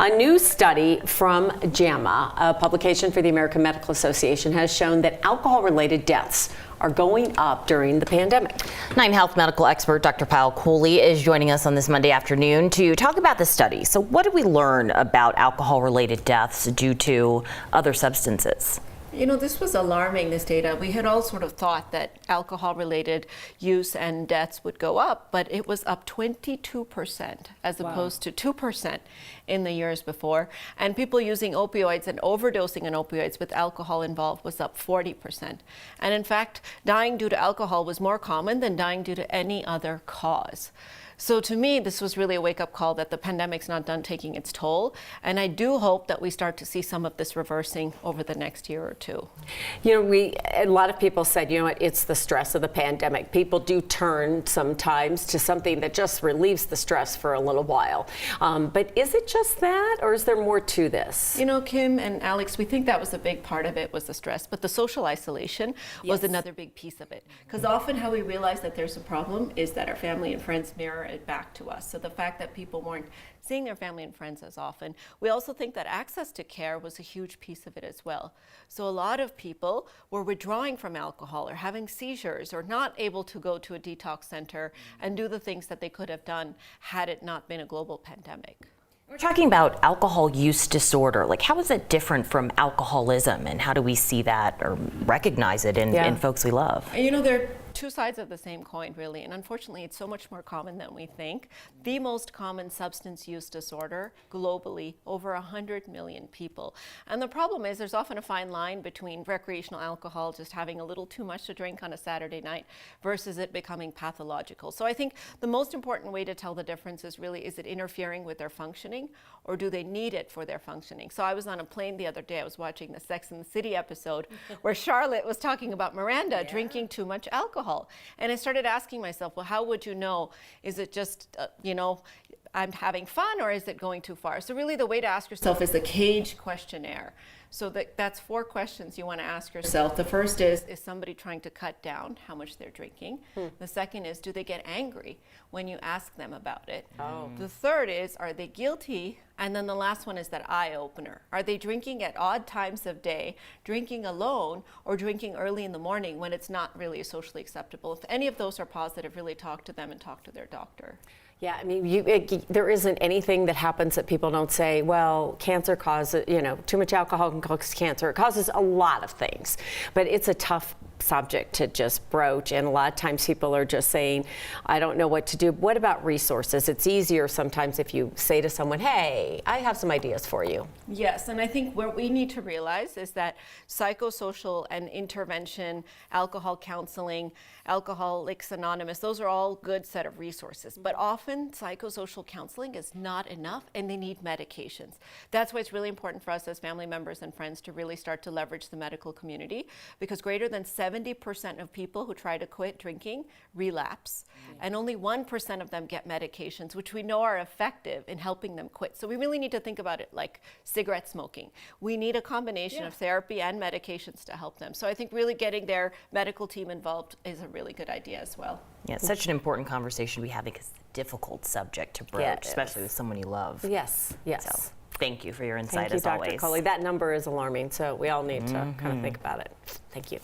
A new study from JAMA, a publication for the American Medical Association, has shown that alcohol-related deaths are going up during the pandemic. 9 health medical expert Dr. Payal Kohli is joining us on this Monday afternoon to talk about the study. So what did we learn about alcohol-related deaths due to other substances? You know, this was alarming, this data. We had all sort of thought that alcohol-related use and deaths would go up, but it was up 22% as opposed to 2% in the years before. And people using opioids and overdosing on opioids with alcohol involved was up 40%. And in fact, dying due to alcohol was more common than dying due to any other cause. So to me, this was really a wake-up call that the pandemic's not done taking its toll. And I do hope that we start to see some of this reversing over the next year or two. You know, a lot of people said, you know what, it's the stress of the pandemic. People do turn sometimes to something that just relieves the stress for a little while. But is it just that, or is there more to this? You know, Kim and Alex, we think that was a big part of it, was the stress, but the social isolation was another big piece of it. Because often how we realize that there's a problem is that our family and friends mirror it back to us. So the fact that people weren't seeing their family and friends as often. We also think that access to care was a huge piece of it as well. So a lot of people were withdrawing from alcohol or having seizures or not able to go to a detox center and do the things that they could have done had it not been a global pandemic. We're talking about alcohol use disorder. Like, how is it different from alcoholism, and how do we see that or recognize it in folks we love? You know, they're two sides of the same coin, really, and unfortunately it's so much more common than we think. The most common substance use disorder globally, over 100 million people. And the problem is there's often a fine line between recreational alcohol, just having a little too much to drink on a Saturday night, versus it becoming pathological. So I think the most important way to tell the difference is really, is it interfering with their functioning, or do they need it for their functioning? So I was on a plane the other day, I was watching the Sex and the City episode where Charlotte was talking about Miranda drinking too much alcohol. And I started asking myself, well, how would you know? Is it just, you know, I'm having fun, or is it going too far? So really the way to ask yourself is the CAGE questionnaire. So that's 4 questions you want to ask yourself. The first is somebody trying to cut down how much they're drinking? The second is, do they get angry when you ask them about it? The third is, are they guilty? And then the last one is that eye opener. Are they drinking at odd times of day, drinking alone, or drinking early in the morning when it's not really socially acceptable? If any of those are positive, really talk to them and talk to their doctor. Yeah, I mean, there isn't anything that happens that people don't say, well, cancer causes, you know, too much alcohol can cause cancer. It causes a lot of things, but it's a tough subject to just broach, and a lot of times people are just saying, I don't know what to do. What about resources? It's easier sometimes if you say to someone, hey, I have some ideas for you. Yes, and I think what we need to realize is that psychosocial and intervention, alcohol counseling, Alcoholics Anonymous, those are all good set of resources, but often psychosocial counseling is not enough and they need medications. That's why it's really important for us as family members and friends to really start to leverage the medical community, because greater than 70% of people who try to quit drinking relapse, and only 1% of them get medications, which we know are effective in helping them quit. So we really need to think about it like cigarette smoking. We need a combination of therapy and medications to help them. So I think really getting their medical team involved is a really good idea as well. Yeah, it's such an important conversation to be having, because it's a difficult subject to broach, especially with someone you love. Yes, yes. So, thank you for your insight, as always. Thank you, Dr. Kohli. That number is alarming, so we all need to kind of think about it. Thank you.